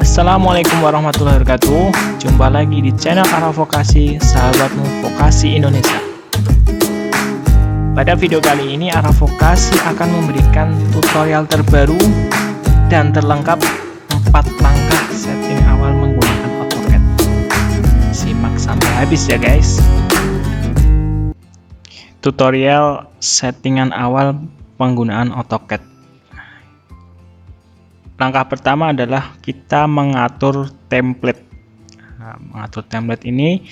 Assalamualaikum warahmatullahi wabarakatuh. Jumpa lagi di channel Arah Vokasi, sahabatmu vokasi Indonesia. Pada video kali ini Arah Vokasi akan memberikan tutorial terbaru dan terlengkap 4 langkah setting awal menggunakan AutoCAD. Simak sampai habis ya guys. Tutorial settingan awal penggunaan AutoCAD. Langkah pertama adalah kita mengatur template. Nah, mengatur template ini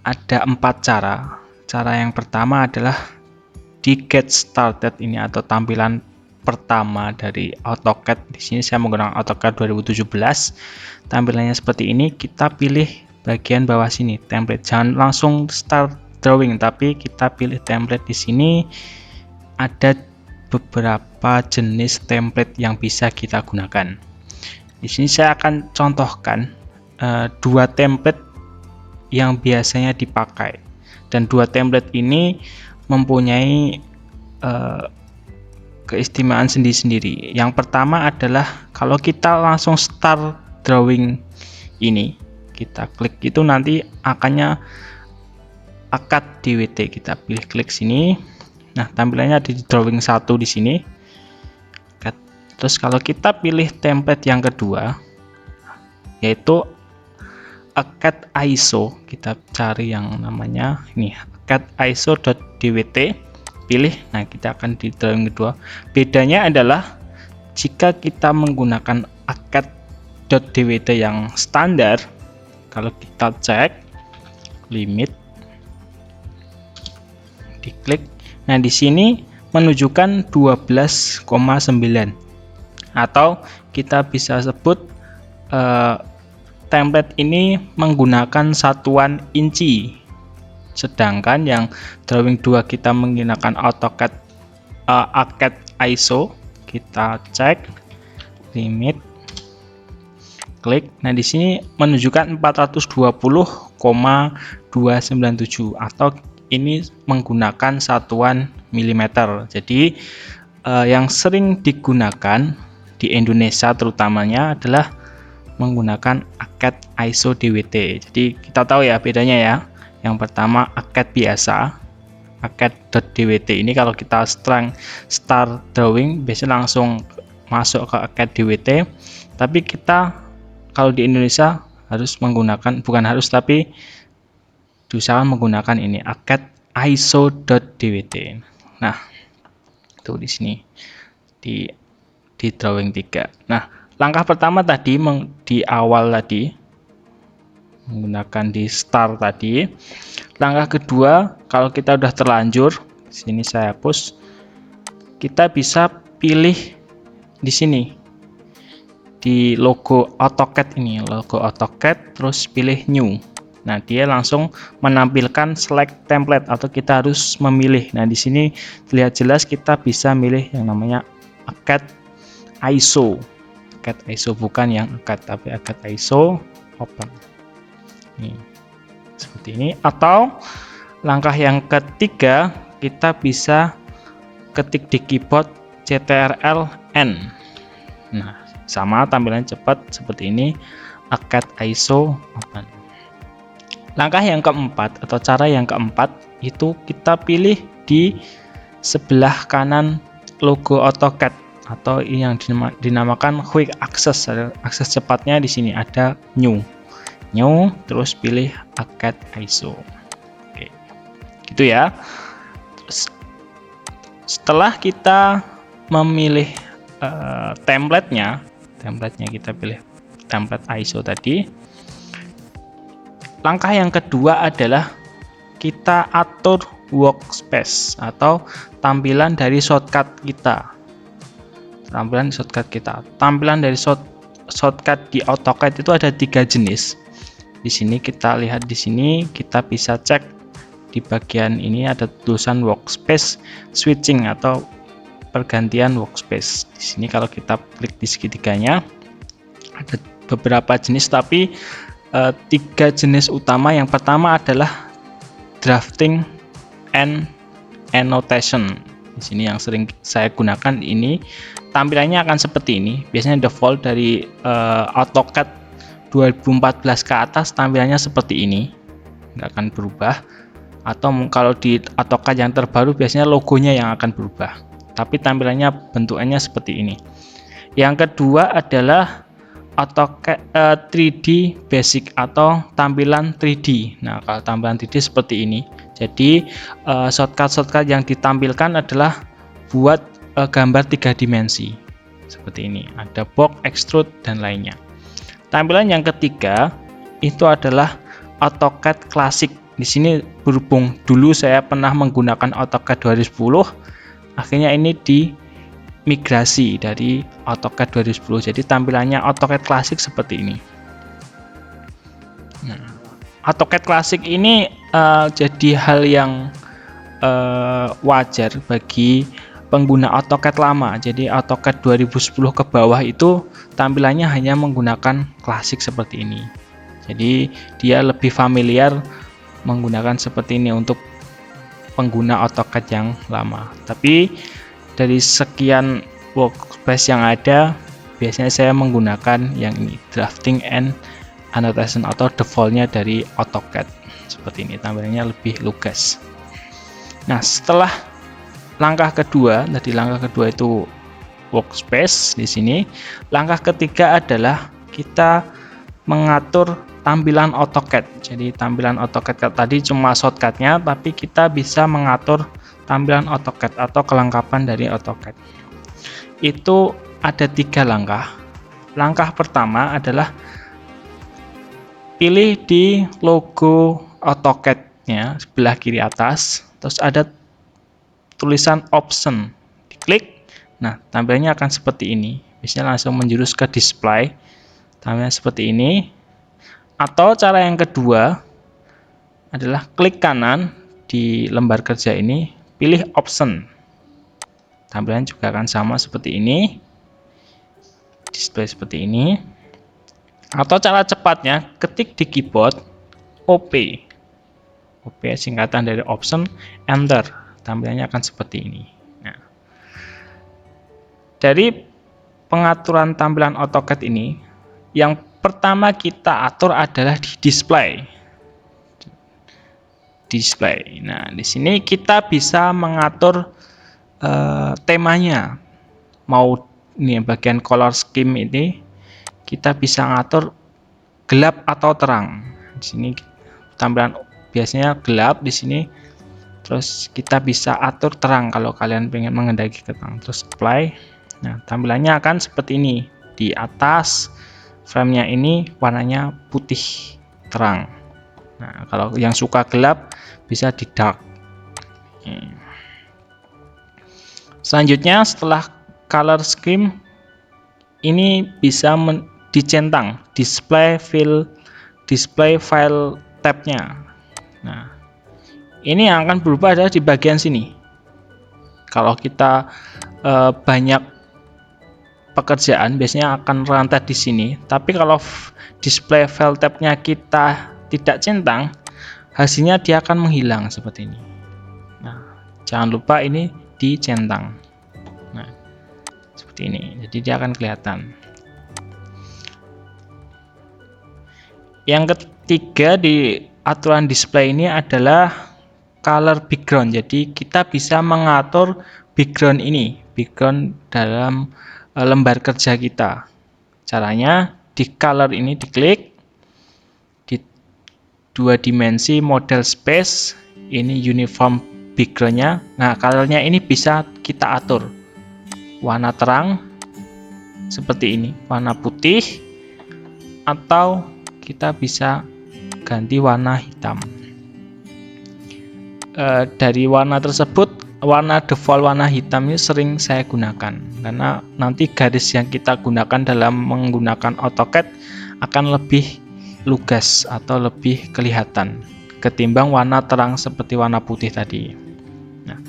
ada 4 cara. Cara yang pertama adalah di Get Started ini atau tampilan pertama dari AutoCAD. Di sini saya menggunakan AutoCAD 2017. Tampilannya seperti ini. Kita pilih bagian bawah sini, template. Jangan langsung start drawing, tapi kita pilih template. Di sini ada beberapa jenis template yang bisa kita gunakan. Di sini saya akan contohkan 2 template yang biasanya dipakai, dan 2 template ini mempunyai keistimewaan sendiri-sendiri. Yang pertama adalah kalau kita langsung start drawing ini, kita klik itu nanti akannya AutoCAD DWT. Kita pilih klik sini. Nah, tampilannya di drawing 1 di sini. Terus kalau kita pilih template yang kedua, yaitu AutoCAD ISO, kita cari yang namanya ini AutoCAD ISO.dwt, pilih. Nah, kita akan di drawing kedua. Bedanya adalah jika kita menggunakan AutoCAD.dwt yang standar, kalau kita cek limit, diklik. Nah, di sini menunjukkan 12,9, atau kita bisa sebut template ini menggunakan satuan inci. Sedangkan yang drawing 2 kita menggunakan AutoCAD ISO, kita cek limit, klik. Nah, di sini menunjukkan 420,297, atau ini menggunakan satuan milimeter. Jadi yang sering digunakan di Indonesia terutamanya adalah menggunakan AutoCAD ISO DWT. Jadi kita tahu ya bedanya ya. Yang pertama AutoCAD biasa, AutoCAD.dwt ini kalau kita start drawing biasanya langsung masuk ke AutoCAD DWT. Tapi kita kalau di Indonesia harus menggunakan, bukan harus tapi diusahakan menggunakan ini AutoCAD ISO.dwt. Nah, itu di sini di drawing 3. Nah, langkah pertama tadi di awal tadi menggunakan di start tadi. Langkah kedua, kalau kita udah terlanjur, di sini saya hapus, kita bisa pilih di sini di logo AutoCAD ini, logo AutoCAD, terus pilih new. Nah, dia langsung menampilkan select template, atau kita harus memilih. Nah, di sini terlihat jelas kita bisa milih yang namanya AutoCAD ISO. AutoCAD ISO, bukan yang AutoCAD, tapi AutoCAD ISO, open. Nih, seperti ini. Atau langkah yang ketiga, kita bisa ketik di keyboard CTRL-N. Nah, sama tampilannya cepat seperti ini, AutoCAD ISO, open. Langkah yang keempat atau cara yang keempat itu kita pilih di sebelah kanan logo AutoCAD, atau yang dinamakan Quick Access. Akses cepatnya di sini ada new, terus pilih AutoCAD ISO. Oke, gitu ya. Terus setelah kita memilih template-nya kita pilih template ISO tadi. Langkah yang kedua adalah kita atur workspace atau tampilan dari shortcut kita. Tampilan dari shortcut di AutoCAD itu ada 3 jenis. Di sini kita lihat, di sini kita bisa cek di bagian ini ada tulisan workspace switching atau pergantian workspace. Di sini kalau kita klik di segitiganya ada beberapa jenis, tapi 3 jenis utama. Yang pertama adalah drafting and annotation. Di sini yang sering saya gunakan ini tampilannya akan seperti ini. Biasanya default dari AutoCAD 2014 ke atas tampilannya seperti ini, nggak akan berubah. Atau kalau di AutoCAD yang terbaru biasanya logonya yang akan berubah, tapi tampilannya bentukannya seperti ini. Yang kedua adalah AutoCAD 3D Basic atau tampilan 3D. Nah, kalau tampilan 3D seperti ini. Jadi shortcut yang ditampilkan adalah buat gambar 3 dimensi seperti ini. Ada box, extrude, dan lainnya. Tampilan yang ketiga itu adalah AutoCAD Classic. Di sini berhubung dulu saya pernah menggunakan AutoCAD 2010, akhirnya ini dimigrasi dari AutoCAD 2010. Jadi tampilannya AutoCAD Classic seperti ini. Nah, AutoCAD Classic ini jadi hal yang wajar bagi pengguna AutoCAD lama. Jadi AutoCAD 2010 ke bawah itu tampilannya hanya menggunakan Classic seperti ini. Jadi dia lebih familiar menggunakan seperti ini untuk pengguna AutoCAD yang lama. Tapi dari sekian workspace yang ada, biasanya saya menggunakan yang ini, Drafting and Annotation atau defaultnya dari AutoCAD seperti ini. Tampilannya lebih lugas. Nah, setelah langkah kedua, tadi langkah kedua itu workspace di sini. Langkah ketiga adalah kita mengatur tampilan AutoCAD. Jadi tampilan AutoCAD tadi cuma shortcutnya, tapi kita bisa mengatur tampilan AutoCAD atau kelengkapan dari AutoCAD. Itu ada 3 langkah. Langkah pertama adalah pilih di logo AutoCAD-nya sebelah kiri atas, terus ada tulisan option, diklik. Nah, tampilannya akan seperti ini. Biasanya langsung menjurus ke display. Tampilannya seperti ini. Atau cara yang kedua adalah klik kanan di lembar kerja ini, pilih option. Tampilannya juga akan sama seperti ini. Display seperti ini. Atau cara cepatnya, ketik di keyboard OP. OP singkatan dari option, enter. Tampilannya akan seperti ini. Nah, dari pengaturan tampilan AutoCAD ini, yang pertama kita atur adalah di display. Nah, di sini kita bisa mengatur temanya. Mau ini bagian color scheme ini kita bisa ngatur gelap atau terang. Di sini tampilan biasanya gelap di sini. Terus kita bisa atur terang kalau kalian pengen mengendaki ke terang. Terus apply. Nah, tampilannya akan seperti ini. Di atas frame-nya ini warnanya putih terang. Nah, kalau yang suka gelap bisa di dark. Selanjutnya setelah color scheme ini bisa dicentang display file tab-nya. Nah, ini yang akan berubah adalah di bagian sini. Kalau kita banyak pekerjaan biasanya akan rantai di sini, tapi kalau display file tab-nya kita tidak centang, hasilnya dia akan menghilang seperti ini. Nah, jangan lupa ini dicentang. Nah, seperti ini. Jadi dia akan kelihatan. Yang ketiga di aturan display ini adalah color background. Jadi kita bisa mengatur background ini, background dalam lembar kerja kita. Caranya di color ini diklik, di 2 dimensi model space, ini uniform backgroundnya. Nah, colornya ini bisa kita atur warna terang seperti ini, warna putih, atau kita bisa ganti warna hitam. Dari warna tersebut, warna default warna hitam ini sering saya gunakan karena nanti garis yang kita gunakan dalam menggunakan AutoCAD akan lebih lugas atau lebih kelihatan ketimbang warna terang seperti warna putih tadi. Nah,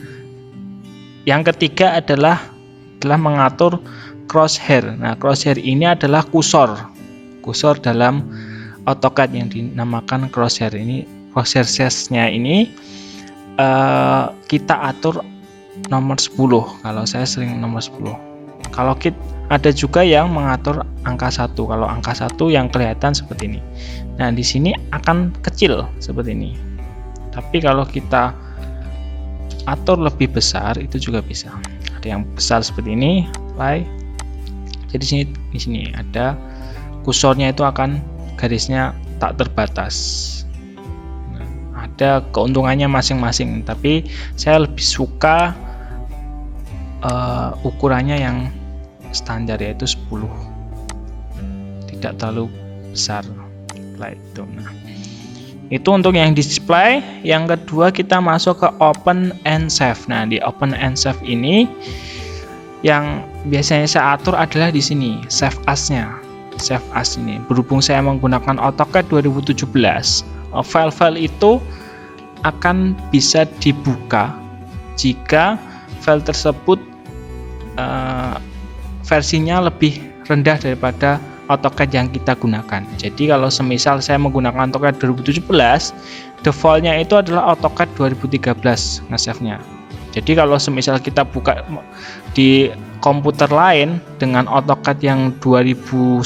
yang ketiga adalah mengatur crosshair. Nah, crosshair ini adalah kursor dalam AutoCAD yang dinamakan crosshair. Ini crosshair size-nya ini kita atur nomor 10. Kalau saya sering nomor 10. Kalau ada juga yang mengatur angka 1. Kalau angka 1 yang kelihatan seperti ini. Nah, di sini akan kecil seperti ini. Tapi kalau kita atur lebih besar itu juga bisa. Ada yang besar seperti ini, apply. Jadi di sini ada kursornya itu akan garisnya tak terbatas. Nah, ada keuntungannya masing-masing, tapi saya lebih suka ukurannya yang standar, yaitu 10, tidak terlalu besar. Itu. Nah, itu untuk yang display. Yang kedua kita masuk ke open and save. Nah, di open and save ini yang biasanya saya atur adalah di sini save as-nya. Save as ini, berhubung saya menggunakan AutoCAD 2017, file-file itu akan bisa dibuka jika file tersebut versinya lebih rendah daripada AutoCAD yang kita gunakan. Jadi kalau semisal saya menggunakan AutoCAD 2017, defaultnya itu adalah AutoCAD 2013 nge-save-nya. Jadi kalau semisal kita buka di komputer lain dengan AutoCAD yang 2010,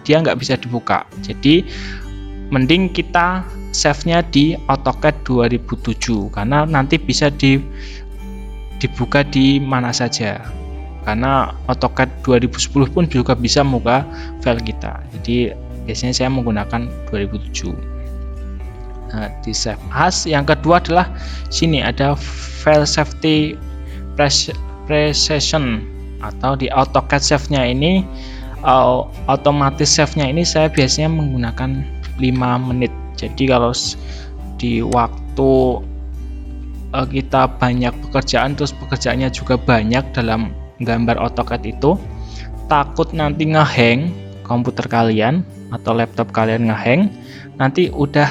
dia nggak bisa dibuka. Jadi mending kita save-nya di AutoCAD 2007 karena nanti bisa dibuka di mana saja. Karena AutoCAD 2010 pun juga bisa membuka file kita. Jadi biasanya saya menggunakan 2007. Nah, di save as. Yang kedua adalah sini ada file safety precision, atau di AutoCAD save-nya ini, otomatis save-nya ini saya biasanya menggunakan 5 menit. Jadi kalau di waktu kita banyak pekerjaan, terus pekerjaannya juga banyak dalam gambar AutoCAD itu, takut nanti ngehang komputer kalian atau laptop kalian ngehang, nanti udah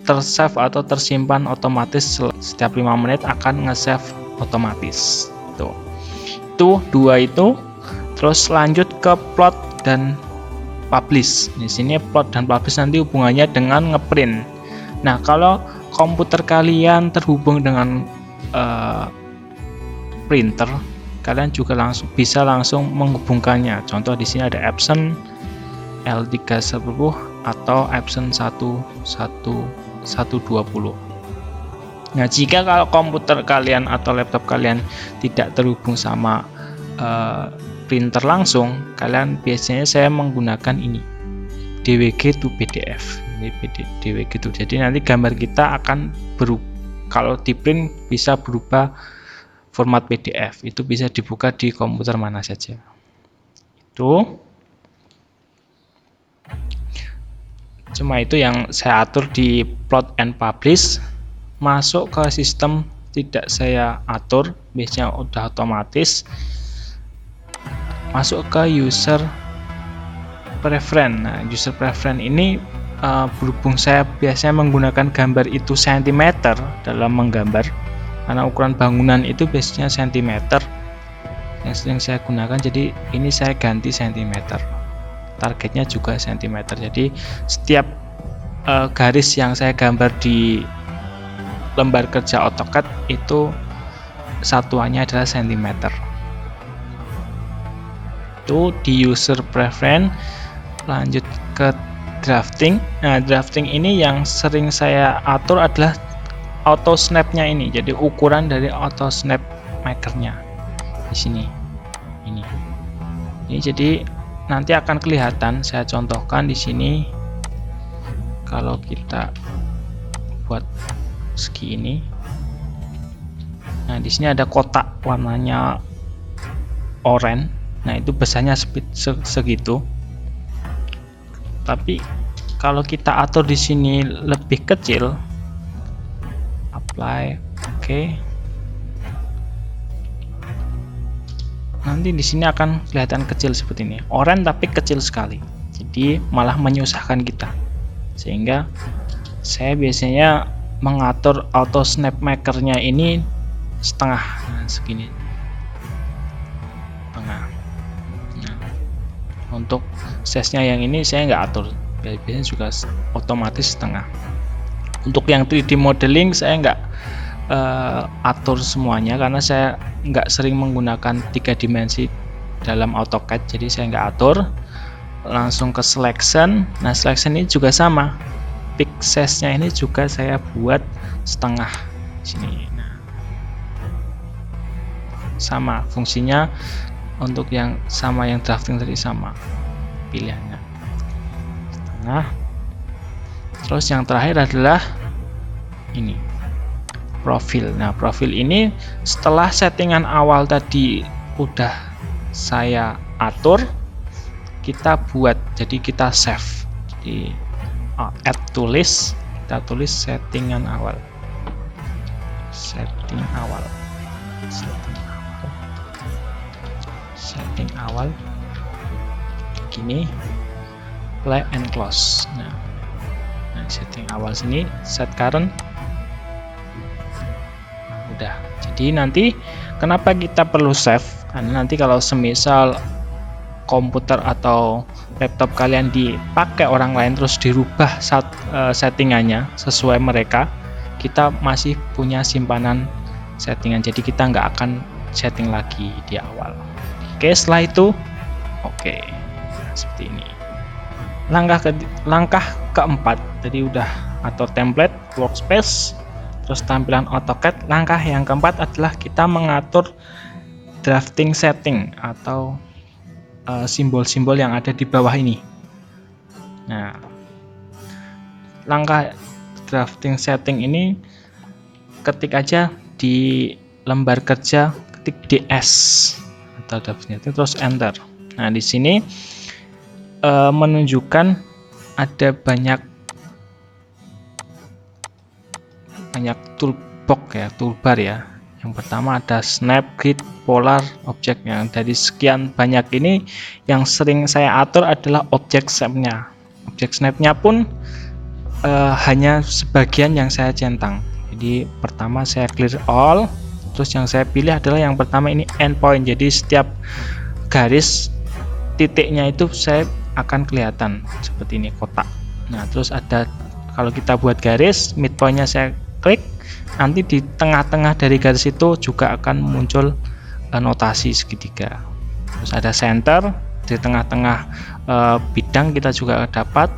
tersave atau tersimpan otomatis. Setiap 5 menit akan nge-save otomatis. Itu dua itu. Terus lanjut ke plot dan publish. Di sini plot dan publish nanti hubungannya dengan ngeprint. Nah, kalau komputer kalian terhubung dengan printer, kalian juga bisa langsung menghubungkannya. Contoh di sini ada Epson L310 atau Epson 1120. Nah, jika kalau komputer kalian atau laptop kalian tidak terhubung sama printer langsung, kalian biasanya saya menggunakan ini, DWG to PDF. Ini DWG to. Jadi nanti gambar kita akan kalau di print bisa berubah format PDF, itu bisa dibuka di komputer mana saja. Itu cuma itu yang saya atur di plot and publish. Masuk ke sistem tidak saya atur, biasanya udah otomatis. Masuk ke user preference. Nah, user preference ini berhubung saya biasanya menggunakan gambar itu cm dalam menggambar, karena ukuran bangunan itu biasanya cm yang sering saya gunakan, jadi ini saya ganti cm. Targetnya juga cm. Jadi setiap garis yang saya gambar di lembar kerja AutoCAD itu satuannya adalah cm. Itu di user preference. Lanjut ke drafting. Nah, drafting ini yang sering saya atur adalah auto snap-nya ini. Jadi ukuran dari auto snap maker-nya di sini. Ini jadi nanti akan kelihatan. Saya contohkan di sini. Kalau kita buat segi ini. Nah, di sini ada kotak warnanya oranye. Nah, itu besarnya segitu. Tapi kalau kita atur di sini lebih kecil, apply, oke. Nanti di sini akan kelihatan kecil seperti ini, oranye tapi kecil sekali. Jadi malah menyusahkan kita. Sehingga saya biasanya mengatur auto snap maker-nya ini setengah, nah, segini. Untuk size-nya yang ini saya nggak atur, biasanya juga otomatis setengah. Untuk yang 3D modeling saya nggak atur semuanya karena saya nggak sering menggunakan 3 dimensi dalam AutoCAD, jadi saya nggak atur, langsung ke selection. Nah, selection ini juga sama, pick size-nya ini juga saya buat setengah sini. Nah, sama fungsinya untuk yang sama, yang drafting tadi sama pilihannya. Nah, terus yang terakhir adalah ini, profil. Nah, profil ini setelah settingan awal tadi udah saya atur, kita buat, jadi kita save. Jadi add to list, kita tulis settingan awal, setting awal gini, play and close. Nah, setting awal sini, set current, udah. Jadi nanti kenapa kita perlu save, karena nanti kalau semisal komputer atau laptop kalian dipakai orang lain terus dirubah settingannya sesuai mereka, kita masih punya simpanan settingan, jadi kita nggak akan setting lagi di awal. Oke, setelah itu oke, seperti ini. Langkah keempat tadi udah atur template, workspace, terus tampilan AutoCAD. Langkah yang keempat adalah kita mengatur drafting setting atau simbol-simbol yang ada di bawah ini. Nah, langkah drafting setting ini ketik aja di lembar kerja, ketik DS atau drafting setting, terus enter. Nah, di sini menunjukkan ada banyak toolbox ya, toolbar ya. Yang pertama ada snap, grid, polar, object. Yang dari sekian banyak ini yang sering saya atur adalah object snap-nya. Object snap-nya pun hanya sebagian yang saya centang. Jadi pertama saya clear all, terus yang saya pilih adalah yang pertama ini endpoint. Jadi setiap garis titiknya itu saya akan kelihatan seperti ini, kotak. Nah, terus ada, kalau kita buat garis, midpointnya saya klik, nanti di tengah-tengah dari garis itu juga akan muncul notasi segitiga. Terus ada center, di tengah-tengah bidang kita juga dapat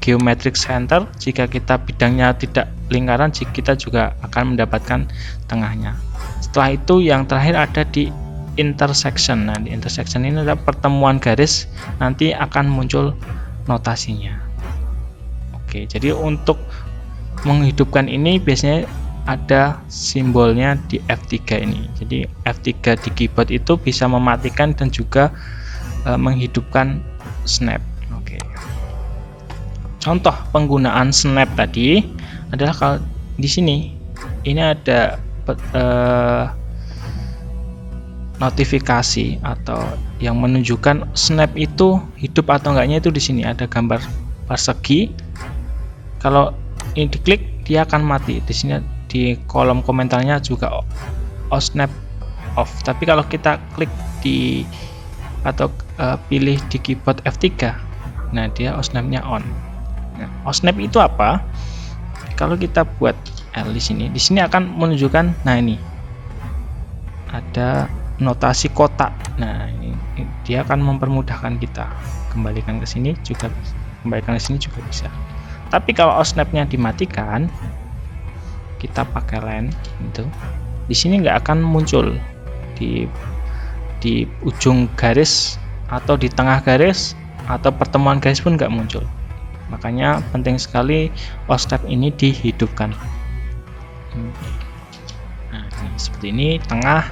geometric center. Jika kita bidangnya tidak lingkaran, kita juga akan mendapatkan tengahnya. Setelah itu yang terakhir ada di intersection. Nah, di intersection ini adalah pertemuan garis, nanti akan muncul notasinya. Oke, jadi untuk menghidupkan ini biasanya ada simbolnya di F3 ini. Jadi F3 di keyboard itu bisa mematikan dan juga menghidupkan snap. Oke. Contoh penggunaan snap tadi adalah kalau di sini ini ada notifikasi atau yang menunjukkan snap itu hidup atau enggaknya, itu di sini ada gambar persegi. Kalau ini diklik dia akan mati. Di sini di kolom komentarnya juga snap off. Tapi kalau kita klik di atau pilih di keyboard F3, nah dia snap-nya on. Nah, snap itu apa? Kalau kita buat L di sini akan menunjukkan, nah ini ada notasi kotak. Nah, ini dia akan mempermudahkan kita. Kembalikan ke sini juga bisa. Tapi kalau snap-nya dimatikan, kita pakai line itu, di sini nggak akan muncul di ujung garis atau di tengah garis atau pertemuan garis pun nggak muncul. Makanya penting sekali snap ini dihidupkan. Nah, ini seperti ini tengah.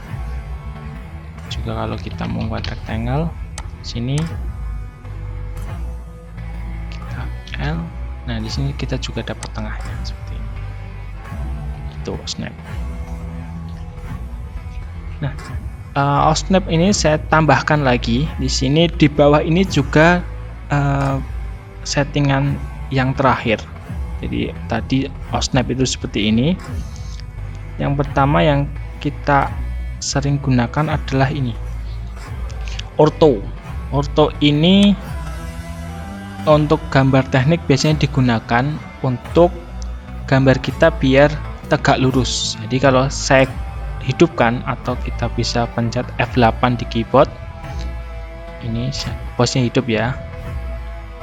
Juga kalau kita membuat rectangle sini kita L. Nah, di sini kita juga dapat tengahnya seperti ini. Itu snap. Nah, snap ini saya tambahkan lagi di sini di bawah ini juga settingan yang terakhir. Jadi tadi snap itu seperti ini. Yang pertama yang kita sering gunakan adalah ini, ortho. Ortho ini untuk gambar teknik biasanya digunakan untuk gambar kita biar tegak lurus. Jadi kalau saya hidupkan atau kita bisa pencet F8 di keyboard, ini posnya hidup ya,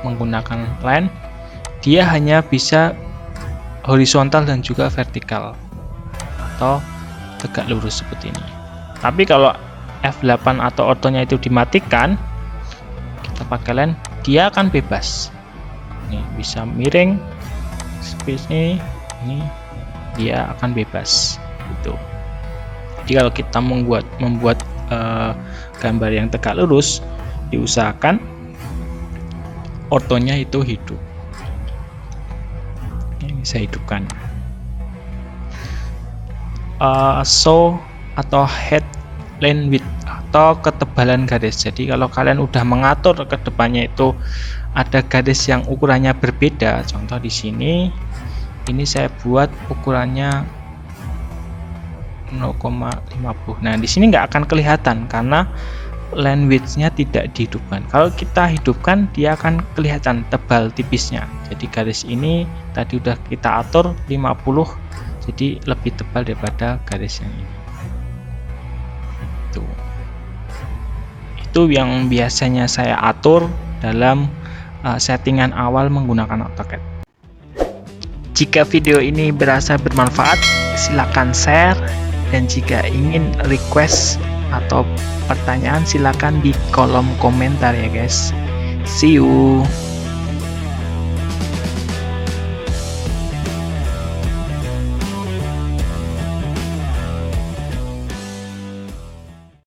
menggunakan line, dia hanya bisa horizontal dan juga vertikal atau tegak lurus seperti ini. Tapi kalau F8 atau ortonya itu dimatikan, kita pakai line, dia akan bebas. Nih bisa miring, space ini dia akan bebas gitu. Jadi kalau kita membuat gambar yang tegak lurus, diusahakan ortonya itu hidup. Ini saya hidupkan. So atau head line width atau ketebalan garis. Jadi kalau kalian udah mengatur ke depannya itu ada garis yang ukurannya berbeda, contoh di sini ini saya buat ukurannya 0,50. Nah di sini nggak akan kelihatan karena line width-nya tidak dihidupkan. Kalau kita hidupkan, dia akan kelihatan tebal tipisnya. Jadi garis ini tadi udah kita atur 50, jadi lebih tebal daripada garis yang ini. Itu yang biasanya saya atur dalam settingan awal menggunakan AutoCAD. Jika video ini berasa bermanfaat, silakan share, dan jika ingin request atau pertanyaan silakan di kolom komentar ya guys. See you.